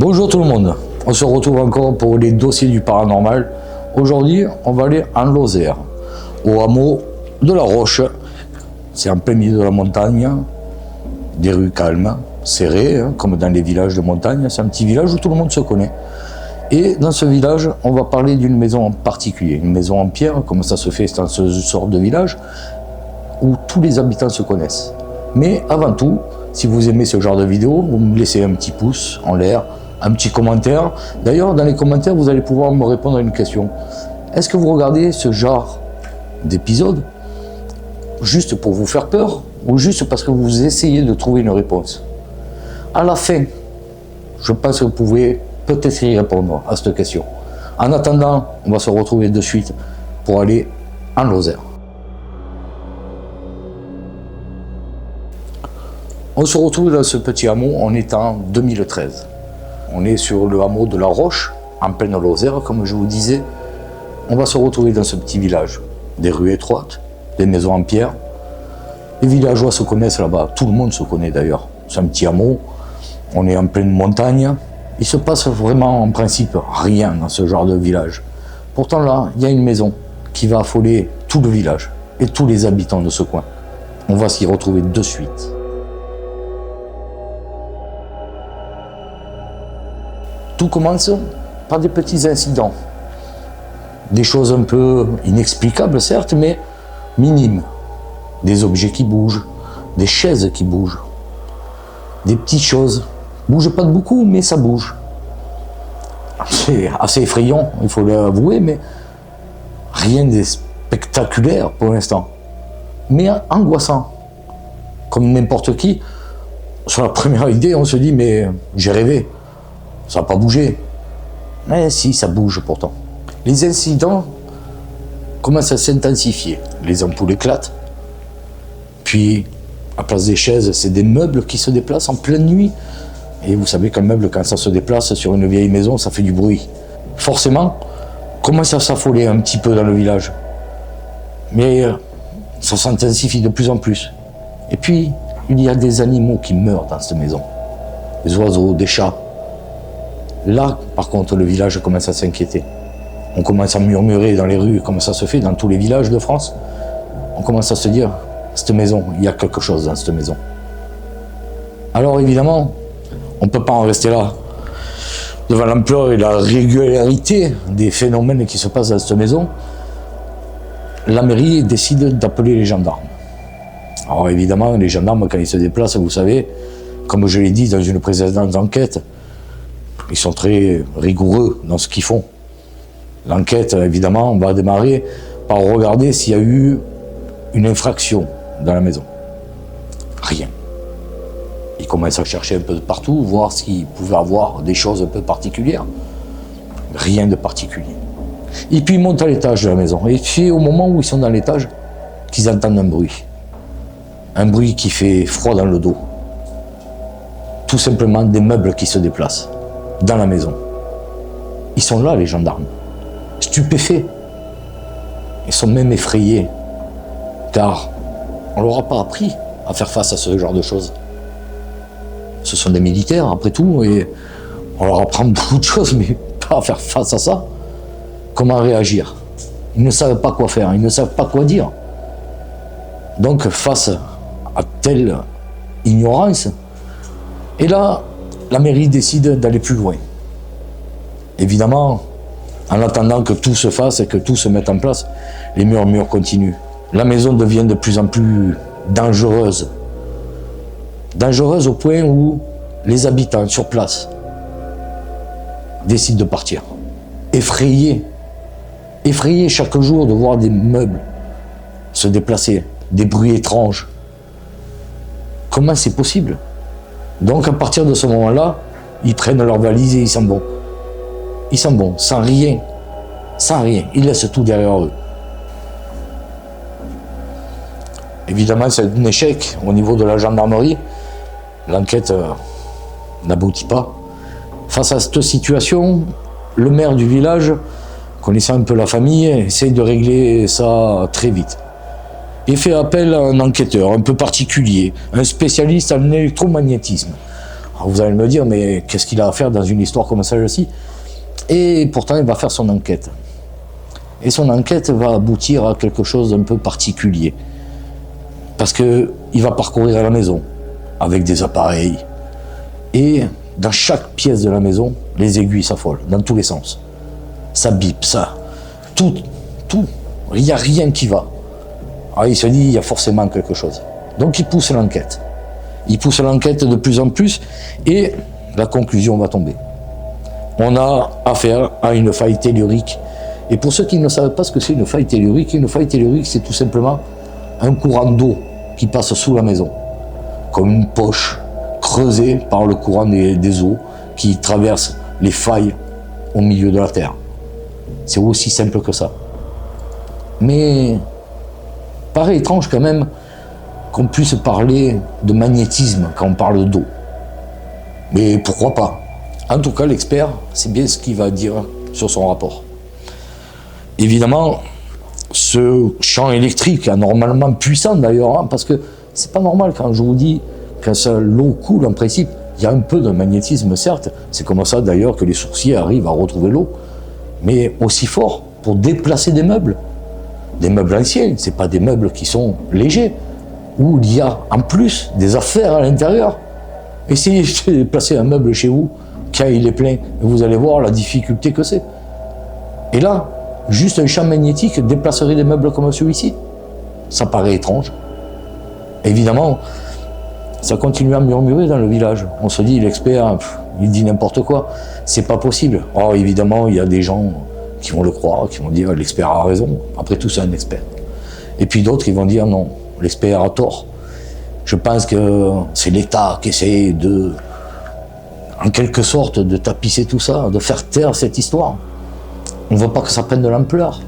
Bonjour tout le monde, on se retrouve encore pour les dossiers du paranormal. Aujourd'hui, on va aller en Lozère, au hameau de la Roche. C'est en plein milieu de la montagne, des rues calmes, serrées, comme dans les villages de montagne. C'est un petit village où tout le monde se connaît. Et dans ce village, on va parler d'une maison en particulier, une maison en pierre, comme ça se fait dans ce sort de village, où tous les habitants se connaissent. Mais avant tout, si vous aimez ce genre de vidéo, vous me laissez un petit pouce en l'air, un petit commentaire. D'ailleurs, dans les commentaires, vous allez pouvoir me répondre à une question. Est-ce que vous regardez ce genre d'épisode juste pour vous faire peur ou juste parce que vous essayez de trouver une réponse? À la fin, je pense que vous pouvez peut-être y répondre à cette question. En attendant, on va se retrouver de suite pour aller en Lozère. On se retrouve dans ce petit hameau, on est en 2013. On est sur le hameau de la Roche, en pleine Lozère, comme je vous disais. On va se retrouver dans ce petit village. Des rues étroites, des maisons en pierre. Les villageois se connaissent là-bas, tout le monde se connaît d'ailleurs. C'est un petit hameau, on est en pleine montagne. Il se passe vraiment en principe rien dans ce genre de village. Pourtant là, il y a une maison qui va affoler tout le village et tous les habitants de ce coin. On va s'y retrouver de suite. Tout commence par des petits incidents. Des choses un peu inexplicables certes, mais minimes. Des objets qui bougent, des chaises qui bougent. Des petites choses. Bouge pas de beaucoup, mais ça bouge. C'est assez effrayant, il faut l'avouer, mais rien de spectaculaire pour l'instant. Mais angoissant. Comme n'importe qui, sur la première idée, on se dit, mais j'ai rêvé. Ça n'a pas bougé. Mais si, ça bouge pourtant. Les incidents commencent à s'intensifier. Les ampoules éclatent. Puis, à place des chaises, c'est des meubles qui se déplacent en pleine nuit. Et vous savez qu'un meuble, quand ça se déplace sur une vieille maison, ça fait du bruit. Forcément, commence à s'affoler un petit peu dans le village. Mais ça s'intensifie de plus en plus. Et puis, il y a des animaux qui meurent dans cette maison. Des oiseaux, des chats. Là, par contre, le village commence à s'inquiéter. On commence à murmurer dans les rues, comme ça se fait dans tous les villages de France. On commence à se dire, cette maison, il y a quelque chose dans cette maison. Alors évidemment, on ne peut pas en rester là. Devant l'ampleur et la régularité des phénomènes qui se passent dans cette maison, la mairie décide d'appeler les gendarmes. Alors évidemment, les gendarmes, quand ils se déplacent, vous savez, comme je l'ai dit dans une précédente enquête, ils sont très rigoureux dans ce qu'ils font. L'enquête, évidemment, on va démarrer par regarder s'il y a eu une infraction dans la maison. Rien. Ils commencent à chercher un peu de partout, voir s'ils pouvaient avoir des choses un peu particulières. Rien de particulier. Et puis ils montent à l'étage de la maison. Et c'est au moment où ils sont dans l'étage qu'ils entendent un bruit. Un bruit qui fait froid dans le dos. Tout simplement des meubles qui se déplacent dans la maison. Ils sont là, les gendarmes, stupéfaits. Ils sont même effrayés, car on leur a pas appris à faire face à ce genre de choses. Ce sont des militaires, après tout, et on leur apprend beaucoup de choses, mais pas à faire face à ça. Comment réagir? Ils ne savent pas quoi faire, ils ne savent pas quoi dire. Donc, face à telle ignorance, et là, la mairie décide d'aller plus loin. Évidemment, en attendant que tout se fasse et que tout se mette en place, les murmures continuent. La maison devient de plus en plus dangereuse. Dangereuse au point où les habitants sur place décident de partir. Effrayés. Effrayés chaque jour de voir des meubles se déplacer, des bruits étranges. Comment c'est possible? Donc à partir de ce moment-là, ils prennent leurs valises et ils s'en vont. Ils s'en vont, sans rien. Sans rien. Ils laissent tout derrière eux. Évidemment, c'est un échec au niveau de la gendarmerie. L'enquête n'aboutit pas. Face à cette situation, le maire du village, connaissant un peu la famille, essaye de régler ça très vite. Il fait appel à un enquêteur un peu particulier, un spécialiste en électromagnétisme. Alors vous allez me dire, mais qu'est-ce qu'il a à faire dans une histoire comme celle-ci? Et pourtant, il va faire son enquête. Et son enquête va aboutir à quelque chose d'un peu particulier. Parce qu'il va parcourir la maison avec des appareils. Et dans chaque pièce de la maison, les aiguilles s'affolent, dans tous les sens. Ça bip, ça. Tout. Il n'y a rien qui va. Alors il se dit, il y a forcément quelque chose. Donc il pousse l'enquête. Il pousse l'enquête de plus en plus et la conclusion va tomber. On a affaire à une faille tellurique. Et pour ceux qui ne savent pas ce que c'est une faille tellurique, c'est tout simplement un courant d'eau qui passe sous la maison, comme une poche creusée par le courant des eaux qui traversent les failles au milieu de la terre. C'est aussi simple que ça. Mais paraît étrange quand même qu'on puisse parler de magnétisme quand on parle d'eau. Mais pourquoi pas? En tout cas, l'expert, c'est bien ce qu'il va dire sur son rapport. Évidemment, ce champ électrique, anormalement puissant d'ailleurs, hein, parce que c'est pas normal quand je vous dis que l'eau coule en principe, il y a un peu de magnétisme certes, c'est comme ça d'ailleurs que les sourciers arrivent à retrouver l'eau, mais aussi fort pour déplacer des meubles anciens, c'est pas des meubles qui sont légers, où il y a en plus des affaires à l'intérieur. Essayez de déplacer un meuble chez vous, quand il est plein, et vous allez voir la difficulté que c'est. Et là, juste un champ magnétique déplacerait des meubles comme celui-ci. Ça paraît étrange. Évidemment, ça continue à murmurer dans le village. On se dit, l'expert, il dit n'importe quoi. C'est pas possible. Alors évidemment, il y a des gens qui vont le croire, qui vont dire, l'expert a raison. Après tout, c'est un expert. Et puis d'autres qui vont dire, non, l'expert a tort. Je pense que c'est l'État qui essaie de, en quelque sorte, de tapisser tout ça, de faire taire cette histoire. On ne veut pas que ça prenne de l'ampleur.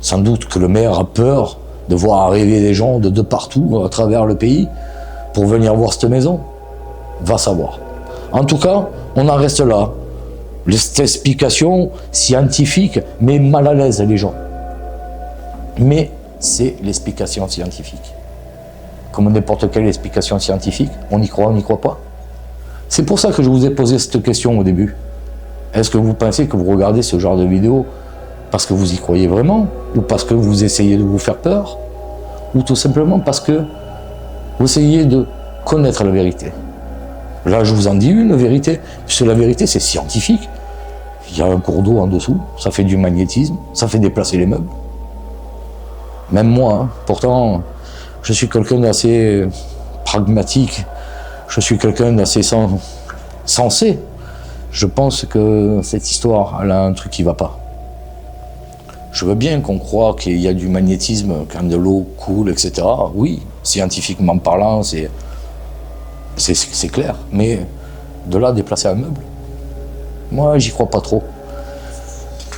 Sans doute que le maire a peur de voir arriver des gens de partout à travers le pays pour venir voir cette maison. Va savoir. En tout cas, on en reste là. Cette explication scientifique met mal à l'aise les gens. Mais c'est l'explication scientifique. Comme n'importe quelle explication scientifique, on y croit, on n'y croit pas. C'est pour ça que je vous ai posé cette question au début. Est-ce que vous pensez que vous regardez ce genre de vidéo parce que vous y croyez vraiment? Ou parce que vous essayez de vous faire peur? Ou tout simplement parce que vous essayez de connaître la vérité? Là, je vous en dis une vérité, puisque la vérité, c'est scientifique. Il y a un cours d'eau en dessous, ça fait du magnétisme, ça fait déplacer les meubles. Même moi, hein, pourtant, je suis quelqu'un d'assez pragmatique, je suis quelqu'un d'assez sensé. Je pense que cette histoire, elle a un truc qui ne va pas. Je veux bien qu'on croit qu'il y a du magnétisme quand de l'eau coule, etc. Oui, scientifiquement parlant, c'est clair. Mais de là, déplacer un meuble, moi, j'y crois pas trop.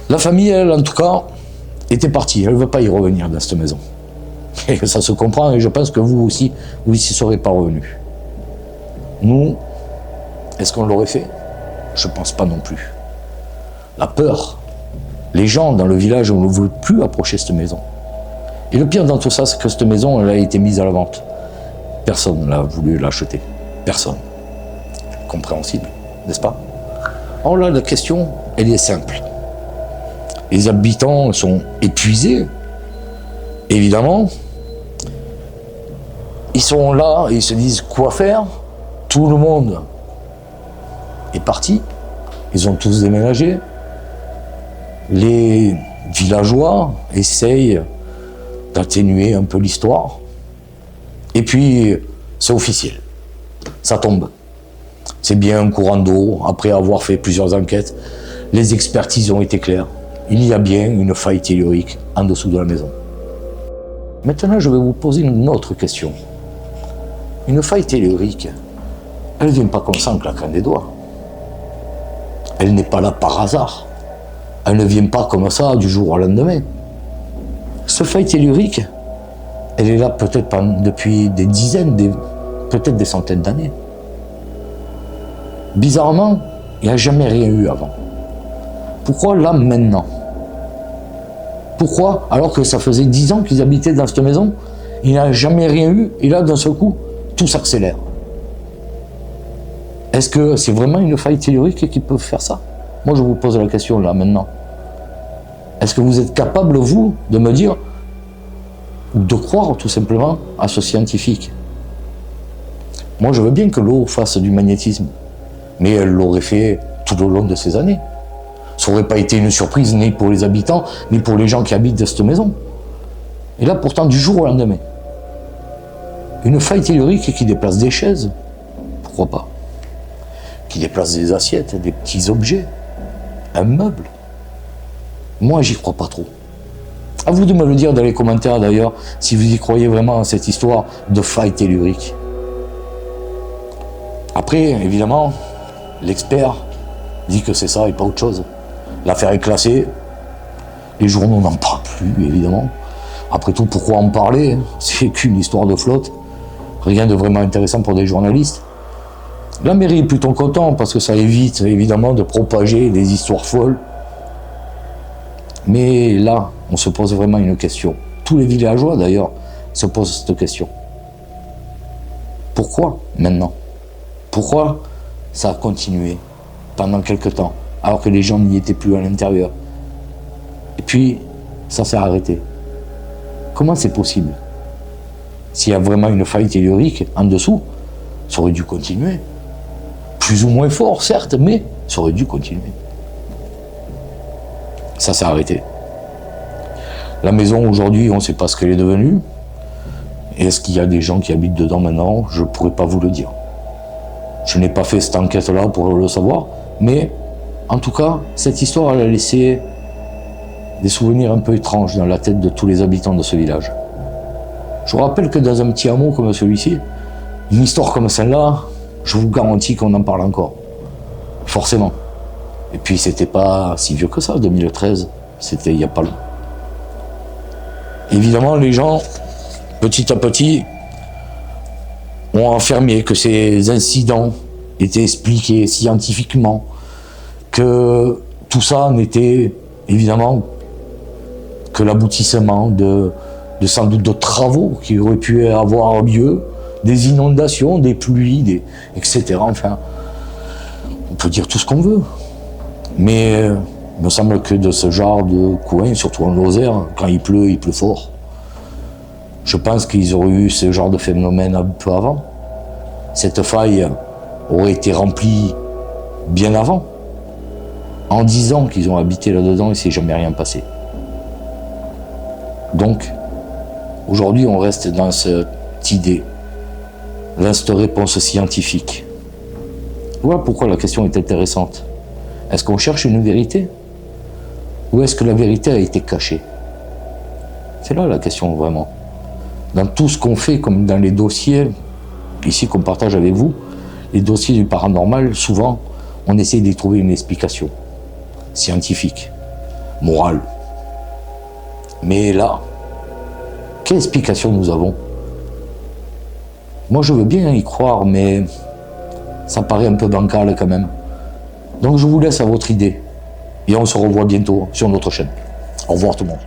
La famille, elle, en tout cas, était partie. Elle ne veut pas y revenir dans cette maison. Et ça se comprend, et je pense que vous aussi, vous n'y serez pas revenus. Nous, est-ce qu'on l'aurait fait? Je pense pas non plus. La peur. Les gens dans le village ne veulent plus approcher cette maison. Et le pire dans tout ça, c'est que cette maison, elle a été mise à la vente. Personne n'a voulu l'acheter. Personne. Compréhensible, n'est-ce pas? Alors là, la question, elle est simple. Les habitants sont épuisés. Évidemment, ils sont là et ils se disent quoi faire. Tout le monde est parti. Ils ont tous déménagé. Les villageois essayent d'atténuer un peu l'histoire. Et puis, c'est officiel. Ça tombe. C'est bien un courant d'eau. Après avoir fait plusieurs enquêtes, les expertises ont été claires. Il y a bien une faille tellurique en dessous de la maison. Maintenant, je vais vous poser une autre question. Une faille tellurique, elle ne vient pas comme ça en claquant des doigts. Elle n'est pas là par hasard. Elle ne vient pas comme ça du jour au lendemain. Cette faille tellurique, elle est là peut-être depuis des dizaines, peut-être des centaines d'années. Bizarrement, il n'y a jamais rien eu avant. Pourquoi là, maintenant? Pourquoi, alors que ça faisait 10 ans qu'ils habitaient dans cette maison, il n'y a jamais rien eu, et là, d'un seul coup, tout s'accélère. Est-ce que c'est vraiment une faille tellurique qui peut faire ça? Moi, je vous pose la question là, maintenant. Est-ce que vous êtes capable, vous, de me dire, ou de croire tout simplement à ce scientifique? Moi, je veux bien que l'eau fasse du magnétisme, mais elle l'aurait fait tout au long de ces années. Ça n'aurait pas été une surprise ni pour les habitants, ni pour les gens qui habitent dans cette maison. Et là, pourtant, du jour au lendemain, une faille tellurique qui déplace des chaises, pourquoi pas? Qui déplace des assiettes, des petits objets, un meuble. Moi, j'y crois pas trop. À vous de me le dire dans les commentaires d'ailleurs, si vous y croyez vraiment à cette histoire de faille tellurique. Après, évidemment, l'expert dit que c'est ça et pas autre chose. L'affaire est classée, les journaux n'en parlent plus, évidemment. Après tout, pourquoi en parler? C'est qu'une histoire de flotte. Rien de vraiment intéressant pour des journalistes. La mairie est plutôt contente parce que ça évite, évidemment, de propager des histoires folles. Mais là, on se pose vraiment une question. Tous les villageois, d'ailleurs, se posent cette question. Pourquoi maintenant? Pourquoi ça a continué pendant quelque temps, alors que les gens n'y étaient plus à l'intérieur? Et puis, ça s'est arrêté. Comment c'est possible? S'il y a vraiment une faille tellurique en dessous, ça aurait dû continuer. Plus ou moins fort, certes, mais ça aurait dû continuer. Ça s'est arrêté. La maison, aujourd'hui, on ne sait pas ce qu'elle est devenue. Et est-ce qu'il y a des gens qui habitent dedans maintenant? Je ne pourrais pas vous le dire. Je n'ai pas fait cette enquête-là pour le savoir, mais en tout cas, cette histoire, elle a laissé des souvenirs un peu étranges dans la tête de tous les habitants de ce village. Je vous rappelle que dans un petit hameau comme celui-ci, une histoire comme celle-là, je vous garantis qu'on en parle encore. Forcément. Et puis c'était pas si vieux que ça, 2013. C'était il n'y a pas longtemps. Évidemment, les gens, petit à petit, ont affirmé que ces incidents étaient expliqués scientifiquement, que tout ça n'était évidemment que l'aboutissement de sans doute de travaux qui auraient pu avoir lieu, des inondations, des pluies, etc. Enfin, on peut dire tout ce qu'on veut. Mais il me semble que de ce genre de coin, surtout en Lozère, quand il pleut fort. Je pense qu'ils auraient eu ce genre de phénomène un peu avant. Cette faille aurait été remplie bien avant. En 10 ans qu'ils ont habité là-dedans, il ne s'est jamais rien passé. Donc, aujourd'hui, on reste dans cette idée, dans cette réponse scientifique. Voilà pourquoi la question est intéressante. Est-ce qu'on cherche une vérité? Ou est-ce que la vérité a été cachée? C'est là la question, vraiment. Dans tout ce qu'on fait, comme dans les dossiers, ici qu'on partage avec vous, les dossiers du paranormal, souvent, on essaie d'y trouver une explication scientifique, morale. Mais là, quelle explication nous avons? Moi, je veux bien y croire, mais ça paraît un peu bancal quand même. Donc, je vous laisse à votre idée. Et on se revoit bientôt sur notre chaîne. Au revoir tout le monde.